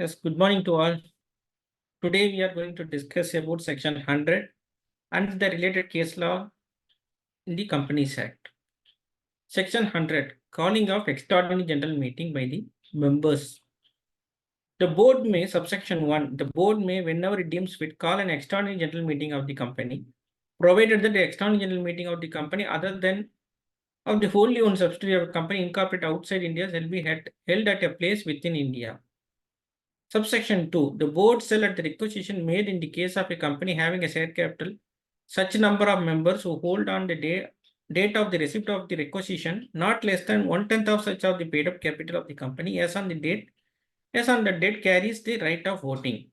Yes, good morning to all. Today we are going to discuss about Section 100 and the related case law in the Companies Act. Section 100, calling of extraordinary general meeting by the members. The board may, subsection 1, the board may, whenever it deems fit, call an extraordinary general meeting of the company, provided that the extraordinary general meeting of the company other than of the wholly owned subsidiary of a company incorporated outside India shall be held at a place within India. Subsection 2. The board shall at the requisition made in the case of a company having a share capital, such number of members who hold on the date of the receipt of the requisition, not less than 1/10 of such of the paid up capital of the company as on the date carries the right of voting.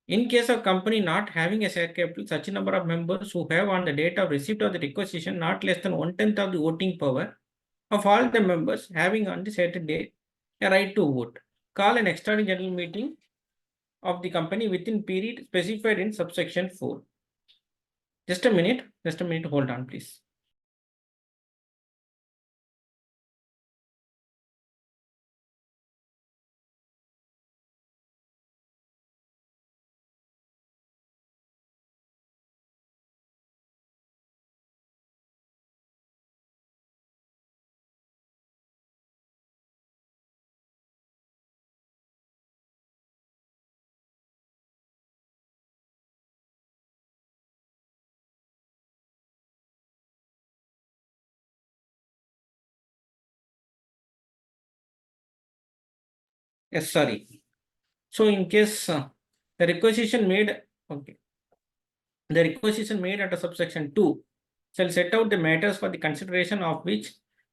In case of company not having a share capital, such a number of members who have on the date of receipt of the requisition not less than 1/10 of the voting power of all the members having on the said date a right to vote. Call an extraordinary general meeting of the company within period specified in subsection 4. Just a minute, hold on, please. Yes, sorry. So in case the requisition made, okay, the requisition made under subsection 2 shall set out the matters for the consideration of which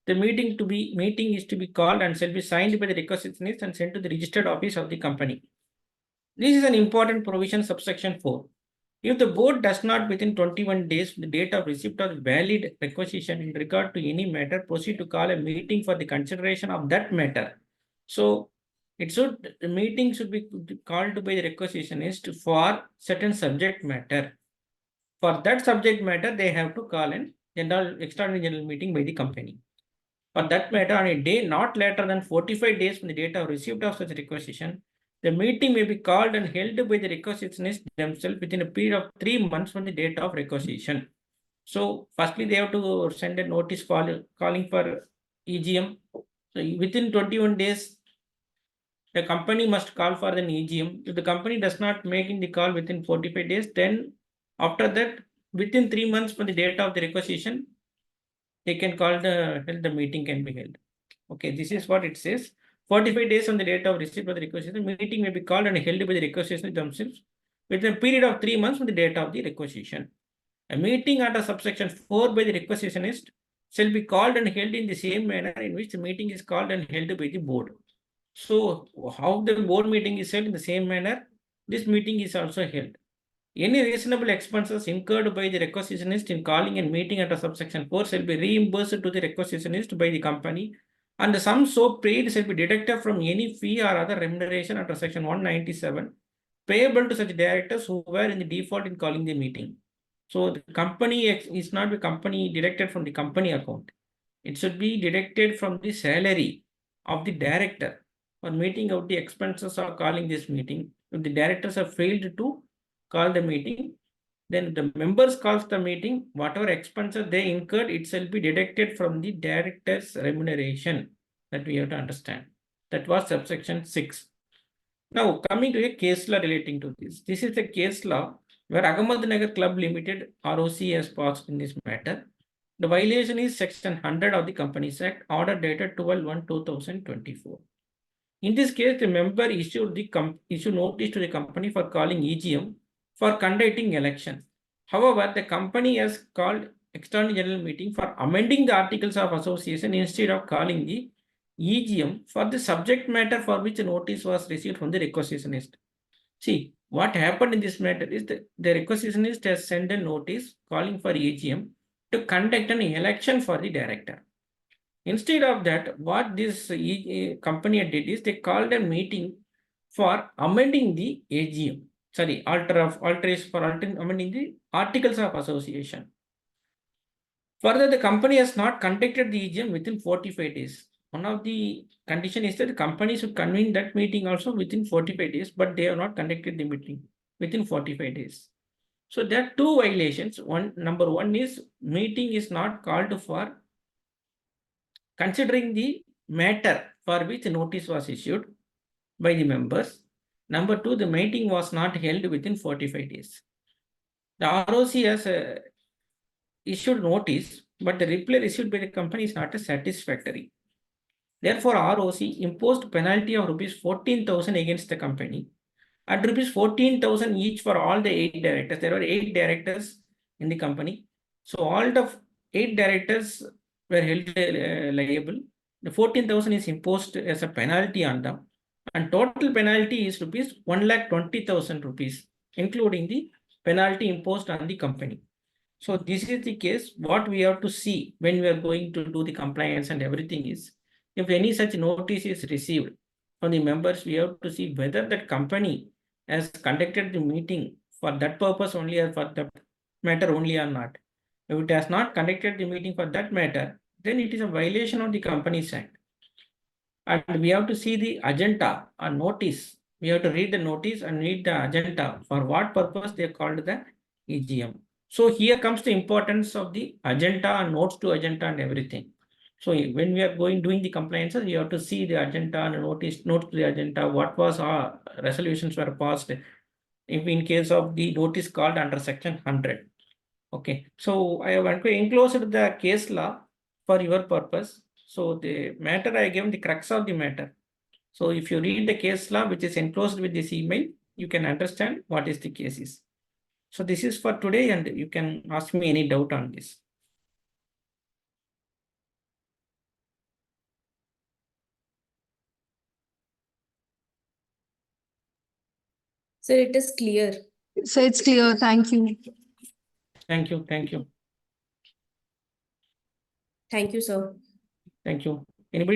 the meeting is to be called and shall be signed by the requisitionist and sent to the registered office of the company. This is an important provision, subsection 4. If the board does not within 21 days from the date of receipt of valid requisition in regard to any matter proceed to call a meeting for the consideration of that matter. So the meeting should be called by the requisitionist for certain subject matter. For that subject matter, they have to call an extraordinary general meeting by the company. For that matter, on a day not later than 45 days from the date of receipt of such requisition, the meeting may be called and held by the requisitionists themselves within a period of 3 months from the date of requisition. So, firstly, they have to send a notice calling for EGM. So, within 21 days, the company must call for an EGM. If the company does not make in the call within 45 days, then after that, within 3 months from the date of the requisition, they can call the meeting can be held. Okay, this is what it says. 45 days on the date of receipt of the requisition, meeting may be called and held by the requisition themselves within a period of 3 months from the date of the requisition. A meeting under subsection 4 by the requisitionist shall be called and held in the same manner in which the meeting is called and held by the board. So, how the board meeting is held in the same manner, this meeting is also held. Any reasonable expenses incurred by the requisitionist in calling and meeting under subsection 4 shall be reimbursed to the requisitionist by the company, and the sum so paid shall be deducted from any fee or other remuneration under section 197 payable to such directors who were in the default in calling the meeting. So the company is not the company deducted from the company account. It should be deducted from the salary of the director for meeting out the expenses of calling this meeting. If the directors have failed to call the meeting, then the members calls the meeting, whatever expenses they incurred, it shall be deducted from the director's remuneration. That we have to understand. That was subsection 6. Now, coming to a case law relating to this. This is a case law where Ahmednagar Club Limited, ROC, has passed in this matter. The violation is section 100 of the Companies Act, order dated 12/1/2024. In this case, the member issued notice to the company for calling EGM for conducting election. However, the company has called extraordinary general meeting for amending the articles of association instead of calling the EGM for the subject matter for which a notice was received from the requisitionist. See, what happened in this matter is that the requisitionist has sent a notice calling for EGM to conduct an election for the director. Instead of that, what this company did is they called a meeting for amending the AGM. Sorry, amending the articles of association. Further, the company has not conducted the EGM within 45 days. one of the condition is that the company should convene that meeting also within 45 days, but they have not conducted the meeting within 45 days. So there are two violations. Number one is meeting is not called for considering the matter for which notice was issued by the members. Number two, the meeting was not held within 45 days. The ROC has issued notice, but the reply issued by the company is not satisfactory. Therefore, ROC imposed penalty of rupees 14,000 against the company and rupees 14,000 each for all the 8 directors. There were 8 directors in the company. So all the 8 directors were held liable. The 14,000 is imposed as a penalty on them. And total penalty is rupees 1,20,000 rupees, including the penalty imposed on the company. So this is the case. What we have to see when we are going to do the compliance and everything is, if any such notice is received from the members, we have to see whether that company has conducted the meeting for that purpose only or for the matter only or not. If it has not conducted the meeting for that matter, then it is a violation of the Companies Act. And we have to see the agenda or notice. We have to read the notice and read the agenda for what purpose they called the EGM. So here comes the importance of the agenda and notes to agenda and everything. So when we are doing the compliances, you have to see the agenda and notes to the agenda, what was our resolutions were passed. If in case of the notice called under section 100. Okay, so I have enclosed the case law for your purpose. So the matter I gave the crux of the matter. So if you read the case law which is enclosed with this email, you can understand what is the case is. So this is for today, and you can ask me any doubt on this. Sir, it is clear. So it's clear. Thank you. Thank you. Thank you. Thank you, sir. Thank you. Anybody take